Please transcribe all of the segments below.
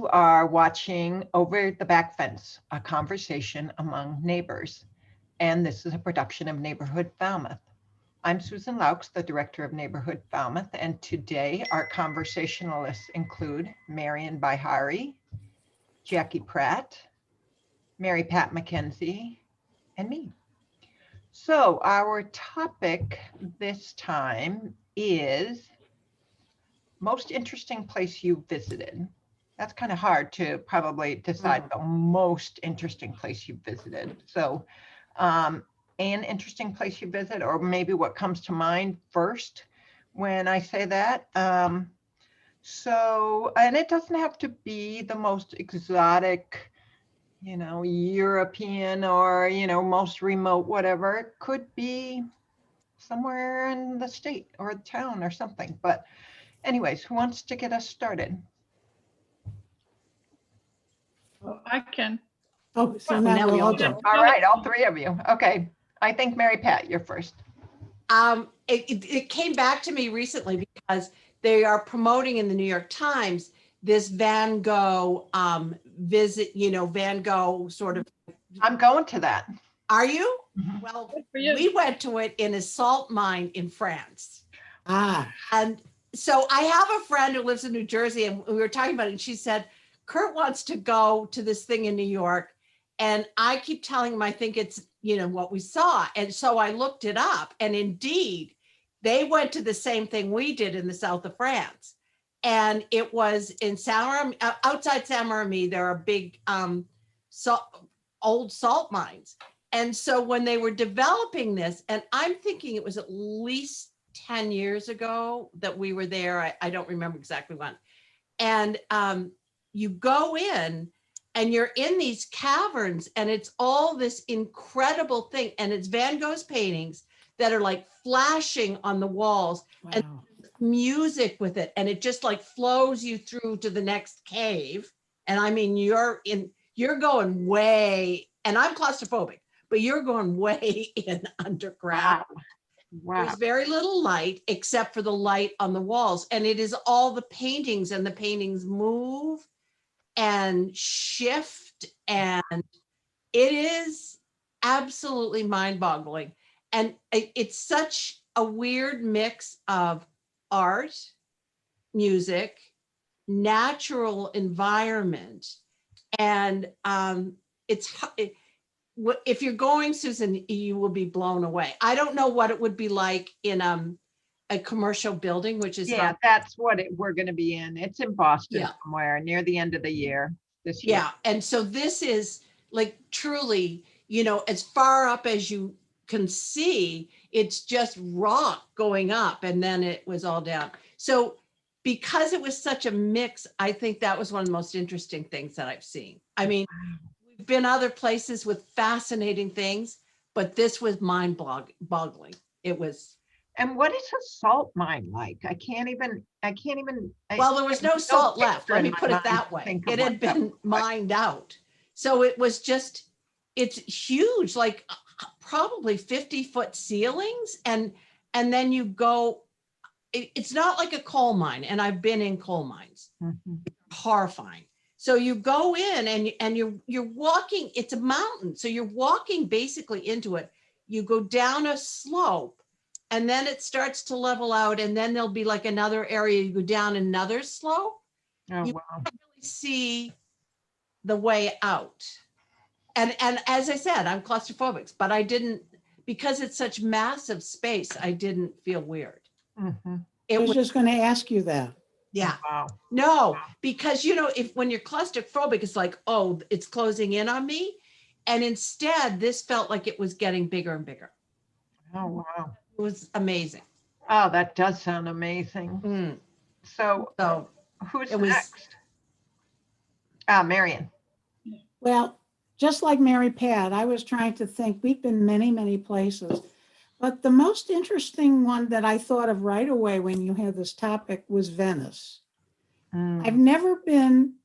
You are watching Over the Back Fence, a conversation among neighbors. And this is a production of Neighborhood Falmouth. I'm Susan Laux, the director of Neighborhood Falmouth, and today our conversationalists include Marian Bihari, Jackie Pratt, Mary Pat McKenzie, and me. So our topic this time is most interesting place you visited. That's kind of hard to probably decide the most interesting place you visited. So an interesting place you visit, or maybe what comes to mind first when I say that. And it doesn't have to be the most exotic, European or, most remote, whatever. It could be somewhere in the state or the town or something. But anyways, who wants to get us started? I can. Oh, so Well, now we we'll all all do. go. All right, all three of you. Okay. I think Mary Pat, you're first. It came back to me recently because they are promoting in the New York Times this Van Gogh visit, Van Gogh sort of. I'm going to that. Are you? Mhm. Well, Good for you. we went to it in a salt mine in France. Ah, And so I have a friend who lives in New Jersey, and we were talking about it, and she said, Kurt wants to go to this thing in New York. And I keep telling him, I think it's, what we saw. And so I looked it up, and indeed, they went to the same thing we did in the south of France. And it was in outside Saint-Remy, there are big old salt mines. And so when they were developing this, and I'm thinking it was at least 10 years ago that we were there. I don't remember exactly when. And you go in and you're in these caverns, and it's all this incredible thing. And it's Van Gogh's paintings that are like flashing on the walls, wow. and music with it. And it just like flows you through to the next cave. And I mean, you're going way, and I'm claustrophobic, but you're going way in underground. Wow. There's very little light except for the light on the walls. And it is all the paintings, and the paintings move and shift. And it is absolutely mind-boggling. And it's such a weird mix of art, music, natural environment. And if you're going, Susan, you will be blown away. I don't know what it would be like in a commercial building, which is Yeah, that's what we're going to be in. It's in Boston Yeah. somewhere near the end of the year this year. yeah. And so this is like truly, as far up as you can see, it's just rock going up, and then it was all down. So because it was such a mix, I think that was one of the most interesting things that I've seen. I mean, we've been other places with fascinating things, but this was mind-boggling. It was. And what is a salt mine like? I can't even. Well, there was no salt left. Let me put it that way. It had been mined out. So it was just, it's huge, like probably 50-foot ceilings. And then you go, it's not like a coal mine. And I've been in coal mines. Mhm. Horrifying. So you go in and you're walking, it's a mountain. So you're walking basically into it. You go down a slope, and then it starts to level out, and then there'll be like another area, you go down another slope. Oh, You wow. can't really see the way out. And as I said, I'm claustrophobic, but I didn't, because it's such massive space, I didn't feel weird. Mhm. I It was was, just going to ask you that. yeah. Wow. No, because when you're claustrophobic, it's like, oh, it's closing in on me. And instead, this felt like it was getting bigger and bigger. Oh, wow. It was amazing. Oh, that does sound amazing. Mm. So So who's it was- next? Marian. Well, just like Mary Pat, I was trying to think, we've been many, many places. But the most interesting one that I thought of right away when you had this topic was Venice. Mm. I've never been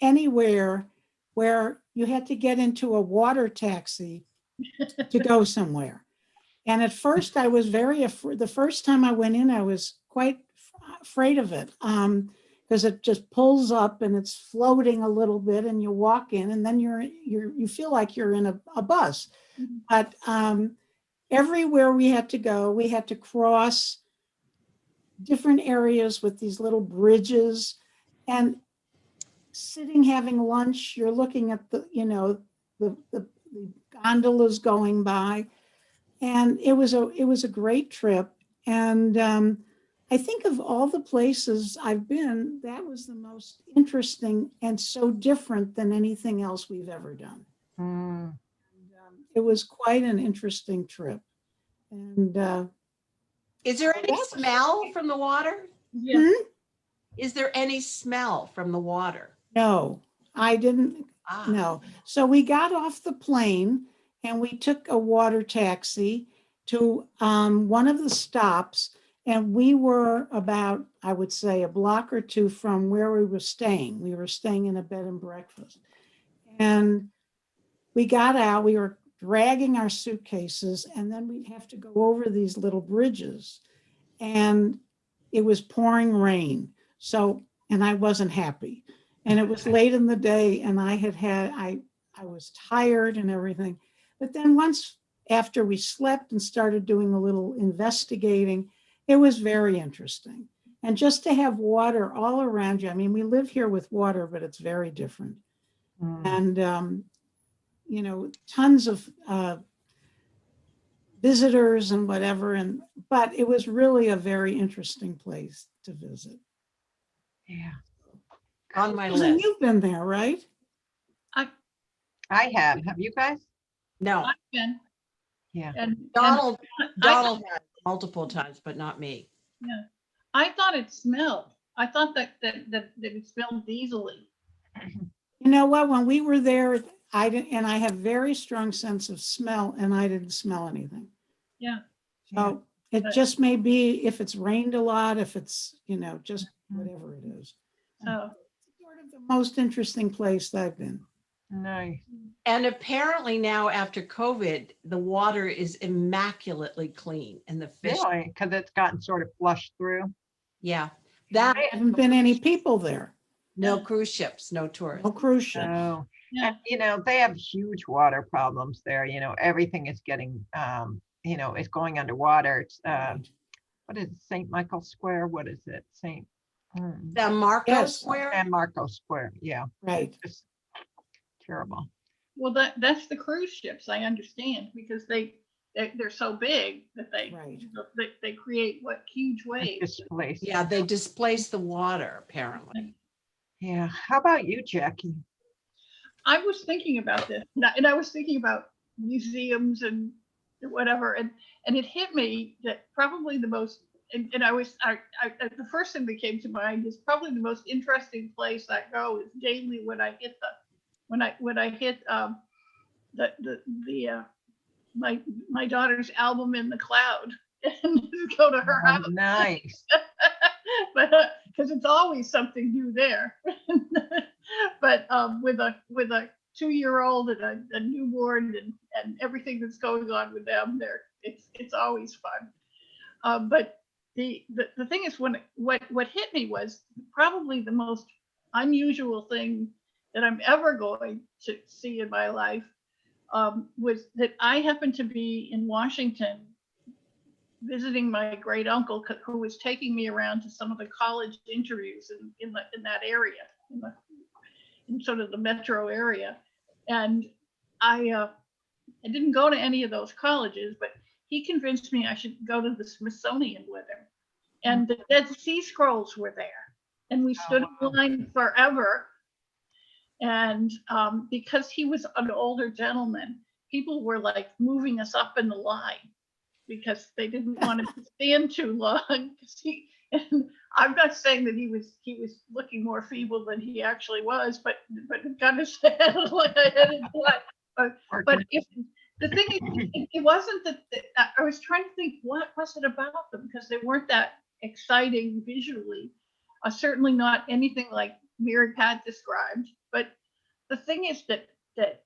anywhere where you had to get into a water taxi to go somewhere. And at first I was very afraid. The first time I went in, I was quite afraid of it. because it just pulls up and it's floating a little bit and you walk in and then you feel like you're in a bus. Mhm. But everywhere we had to go, we had to cross different areas with these little bridges and sitting, having lunch, you're looking at the gondolas going by. And it was a great trip. And I think of all the places I've been, that was the most interesting and so different than anything else we've ever done. Mm. It was quite an interesting trip. And Is there So any that was- smell from the water? Yeah. Is there any smell from the water? no, I didn't. Ah, No. So we got off the plane and we took a water taxi to one of the stops. And we were about, I would say, a block or two from where we were staying. We were staying in a bed and breakfast. And we got out, we were dragging our suitcases, and then we'd have to go over these little bridges. And it was pouring rain. So, and I wasn't happy. And it was late in the day and I was tired and everything. But then once after we slept and started doing a little investigating, it was very interesting. And just to have water all around you. I mean, we live here with water, but it's very different. Mm. And, tons of visitors and whatever. But it was really a very interesting place to visit. Yeah, on my Susan, list. you've been there, right? I have. Have you guys? No, I can. Yeah. And Donald I, had multiple times, but not me. yeah, I thought it smelled. I thought that it smelled diesely. You know what? When we were there, I didn't, and I have very strong sense of smell, and I didn't smell anything. Yeah. So it But- just may be if it's rained a lot, if it's, just whatever it is. So It's sort of the most interesting place I've been. Nice. And apparently now after COVID, the water is immaculately clean and the fish, Really? Because it's gotten sort of flushed through. yeah, that, There haven't been any people there, no cruise ships, no tourists. no cruise ships. Oh, yeah, and they have huge water problems there. Everything is getting, it's going underwater. It's, Right. what is it, St. Michael Square? What is it? San Marcos Yes. Square, San Marcos Square. Yeah, Right. just terrible. well, that's the cruise ships. I understand because they're so big that Right. they create huge It's waves. displaced. yeah, they displace the water apparently. Yeah. How about you, Jackie? I was thinking about this, and I was thinking about museums and whatever, and it hit me that probably the most, and the first thing that came to mind is probably the most interesting place I go is daily when I hit my daughter's album in the cloud and go to her Oh, house, nice. but because it's always something new there. But with a 2-year-old and a newborn and everything that's going on with them, it's always fun. But the thing is, what hit me was probably the most unusual thing that I'm ever going to see in my life, was that I happened to be in Washington visiting my great uncle who was taking me around to some of the college interviews in that area, in sort of the metro area. And I didn't go to any of those colleges, but he convinced me I should go to the Smithsonian with him. And the Dead Sea Scrolls were there. And we stood in line forever. And because he was an older gentleman, people were like moving us up in the line because they didn't want him to stand too long. And I'm not saying that he was looking more feeble than he actually was, but kind of sad like I had in blood. But if the thing is, it wasn't that I was trying to think what was it about them, because they weren't that exciting visually. Certainly not anything like Mary Pat described. But the thing is that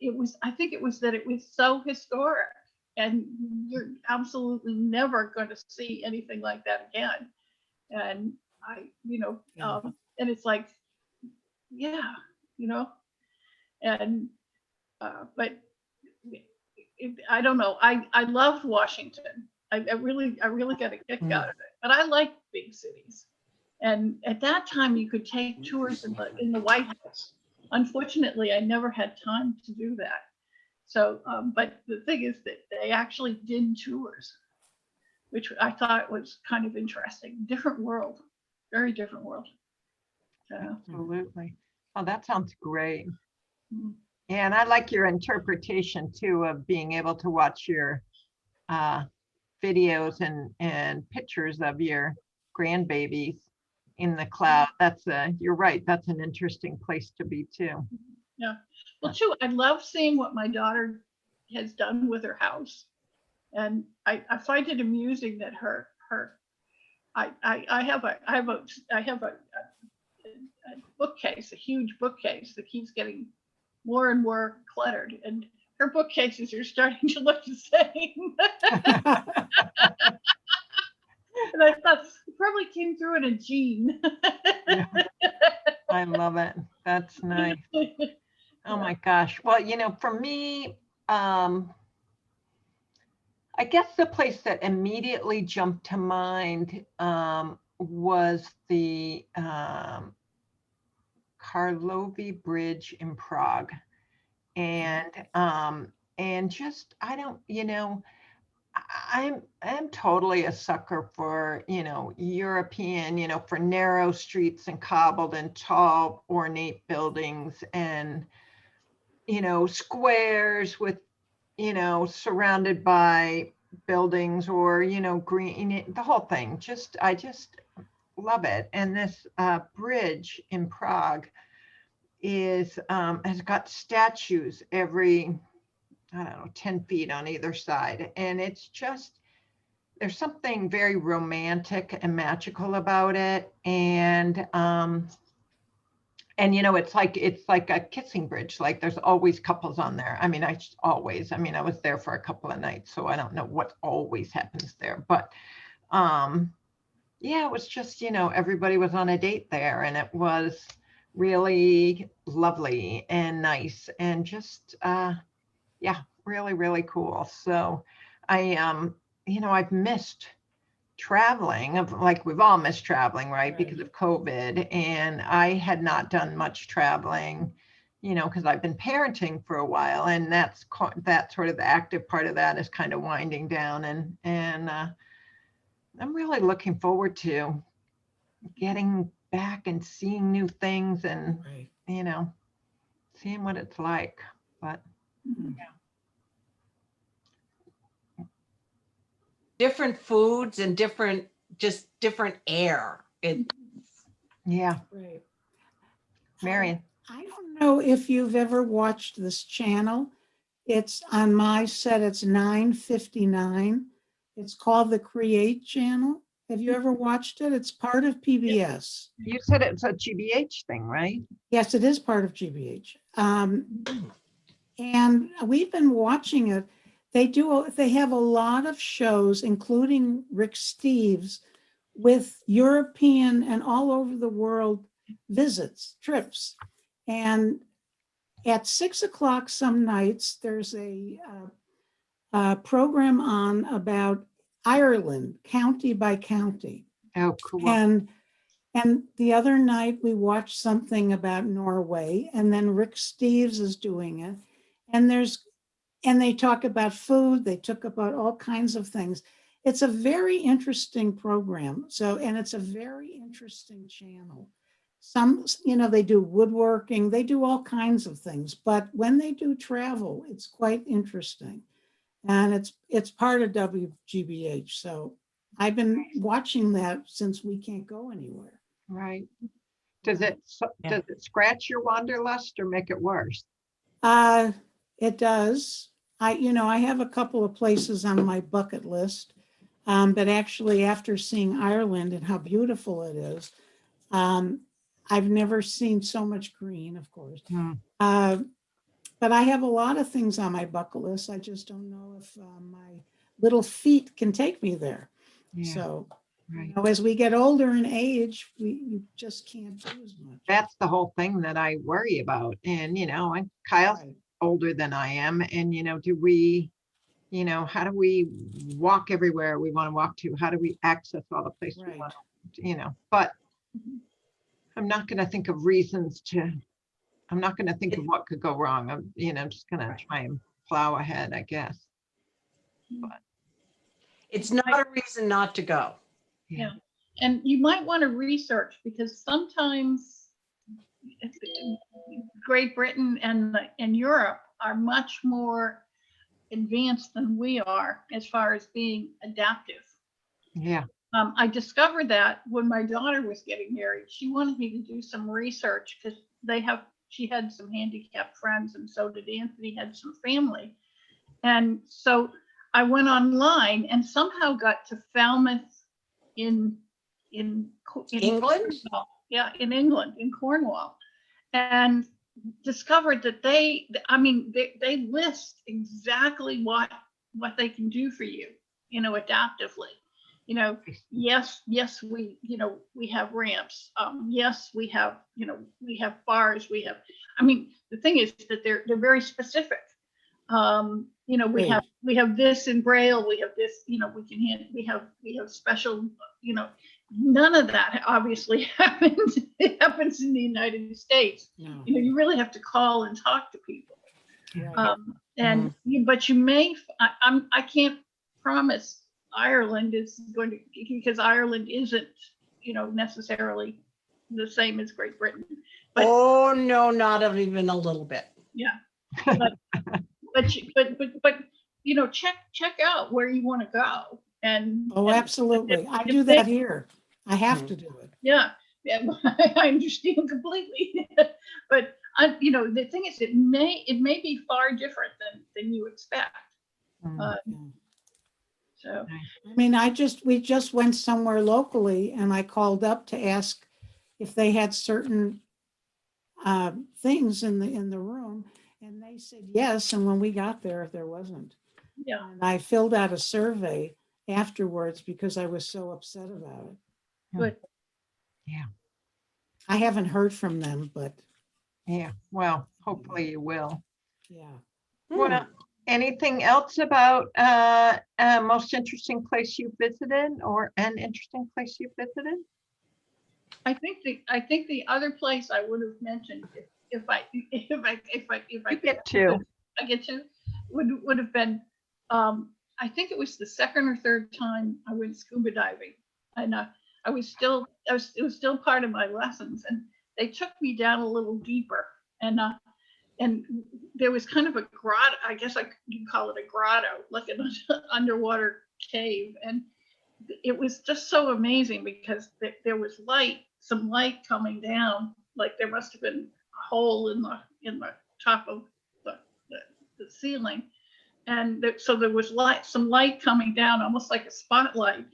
it was, I think it was that it was so historic, and you're absolutely never going to see anything like that again. And and it's like, yeah, you know, and but I don't know. I loved Washington. I really got a kick out of it. But I like big cities. And at that time, you could take tours in the White House. Unfortunately, I never had time to do that. So, but the thing is that they actually did tours, which I thought was kind of interesting. Different world, very different world. So, Absolutely. Oh, that sounds great. mm, Yeah, and I like your interpretation too of being able to watch your uh, videos and pictures of your grandbabies in the cloud. That's you're right. That's an interesting place to be too. yeah. Well, too, I love seeing what my daughter has done with her house. And I find it amusing that I have a bookcase, a huge bookcase that keeps getting more and more cluttered, and her bookcases are starting to look the same. And I thought it probably came through in a gene. Yeah, I love it. That's nice. Oh my gosh. Well, for me, I guess the place that immediately jumped to mind was the Karlovy Bridge in Prague. And just I don't, I'm totally a sucker for, European, for narrow streets and cobbled and tall ornate buildings and, squares with, surrounded by buildings or, green, the whole thing. I just love it. And this bridge in Prague has got statues every, I don't know, 10 feet on either side. And it's just, there's something very romantic and magical about it. And it's like a kissing bridge. Like there's always couples on there. I mean, I was there for a couple of nights, so I don't know what always happens there. But yeah, it was just, everybody was on a date there, and it was really lovely and nice and just yeah, really, really cool. So I've missed traveling, like we've all missed traveling, right? Because of COVID. And I had not done much traveling, because I've been parenting for a while, and that sort of the active part of that is kind of winding down. And I'm really looking forward to getting back and seeing new things and, seeing what it's like. But Different foods and just different air. yeah, Right. Marion. I don't know if you've ever watched this channel. It's on my set, it's 9:59. It's called the Create Channel. Have you ever watched it? It's part of PBS. You said it's a GBH thing, right? Yes, it is part of GBH. And we've been watching it. They have a lot of shows, including Rick Steves, with European and all over the world visits, trips. And at 6 o'clock some nights, there's a program on about Ireland, county by county. Oh, cool. And the other night we watched something about Norway, and then Rick Steves is doing it. And they talk about food, they talk about all kinds of things. It's a very interesting program. And it's a very interesting channel. Some, they do woodworking, they do all kinds of things, but when they do travel, it's quite interesting. And it's part of WGBH. So I've been watching that since we can't go anywhere. Right. Does it scratch your wanderlust or make it worse? It does. I have a couple of places on my bucket list, but actually after seeing Ireland and how beautiful it is, I've never seen so much green, of course. But I have a lot of things on my bucket list. I just don't know if my little feet can take me there. Yeah. So Right. As we get older in age, you just can't do as much. That's the whole thing that I worry about. And, Kyle's Right. older than I am. And, do we, how do we walk everywhere we want to walk to? How do we access all the places we Right. want to, but I'm not going to think of reasons I'm not going to think of what could go wrong. I'm, just going to Right. try and plow ahead, I guess. It's not a reason not to go. Yeah. And you might want to research, because sometimes Great Britain and Europe are much more advanced than we are as far as being adaptive. Yeah. I discovered that when my daughter was getting married. She wanted me to do some research because she had some handicapped friends, and so did Anthony, had some family. And so I went online and somehow got to Falmouth in England? Yeah, in England, in Cornwall, and discovered that they list exactly what they can do for you, adaptively. Yes, we have ramps. Yes, we have bars. The thing is that they're very specific. We have this in Braille. We have this. We have special. None of that obviously happens. It happens in the United States. No. You really have to call and talk to people. Right. But you may. I can't promise Ireland is going to, because Ireland isn't, necessarily the same as Great Britain. But, Oh, no, not even a little bit. yeah. But check out where you want to go. And Absolutely. I if do they- that here. I have to do it. Yeah, I understand completely. But the thing is, it may be far different than you expect. Mm. So We just went somewhere locally, and I called up to ask if they had certain things in the room, and they said yes. And when we got there wasn't. yeah. And I filled out a survey afterwards because I was so upset about it. Good. Yeah. I haven't heard from them, but Yeah. Well, hopefully you will. yeah. Well, anything else about most interesting place you visited, or an interesting place you visited? I think the other place I would have mentioned, if I You get to. I get to, would have been, I think it was the second or third time I went scuba diving, and it was still part of my lessons, and they took me down a little deeper, and there was kind of a grotto. I guess you call it a grotto, like an underwater cave, and it was just so amazing because there was some light coming down, like there must have been a hole in the top of the ceiling, and so there was some light coming down, almost like a spotlight,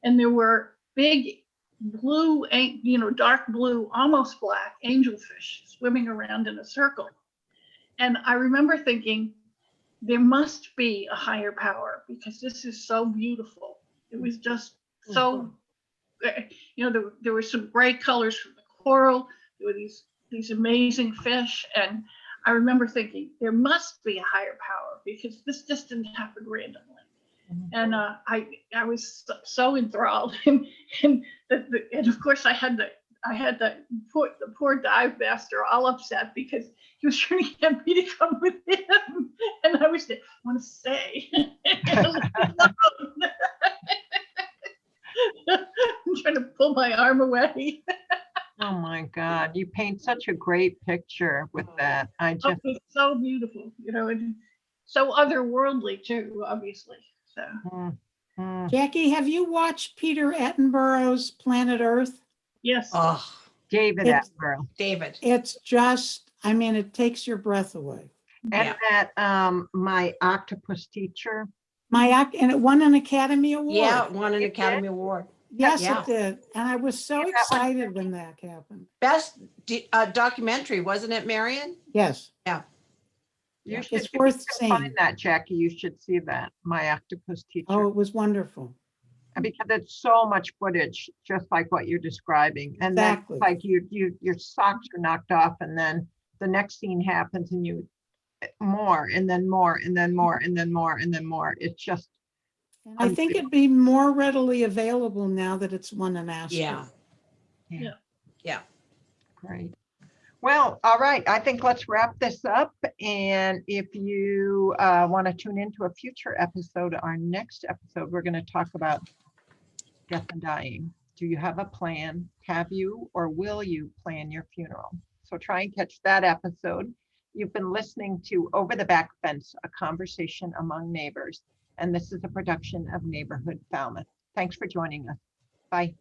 and there were big blue, dark blue, almost black angelfish swimming around in a circle. And I remember thinking, there must be a higher power, because this is so beautiful. It was just so, there were some bright colors from the coral. There were these amazing fish. And I remember thinking, there must be a higher power, because this just didn't happen randomly. And I was so enthralled. And of course I had the poor dive master all upset, because he was trying to get me to come with him, and I want to stay. I'm trying to pull my arm away. Oh my God, you paint such a great picture with that. It was so beautiful, and so otherworldly too, obviously. So Jackie, have you watched Peter Attenborough's Planet Earth? yes. Oh, David Attenborough. David. It's just, it takes your breath away. And that My Octopus Teacher. And it won an Academy Award. Yeah, it won an It Academy Award. Yes, Yeah. it did. And I was so that one excited when that happened. Best documentary, wasn't it, Marion? Yes. Yeah. You Yeah, should, it's if worth you can find seeing. that, Jackie. You should see that. My Octopus Teacher. Oh, it was wonderful. And because it's so much footage, just like what you're describing. And then Exactly. like your socks are knocked off and then the next scene happens and you more and then more and then more and then more and then more. It's just And I think it'd be more readily available now that it's won an Oscar. Yeah. yeah, Yeah. great. Well, all right. I think let's wrap this up. And if you want to tune into a future episode, our next episode, we're going to talk about death and dying. Do you have a plan? Have you or will you plan your funeral? So try and catch that episode. You've been listening to Over the Back Fence, a conversation among neighbors. And this is a production of Neighborhood Falmouth. Thanks for joining us. Bye.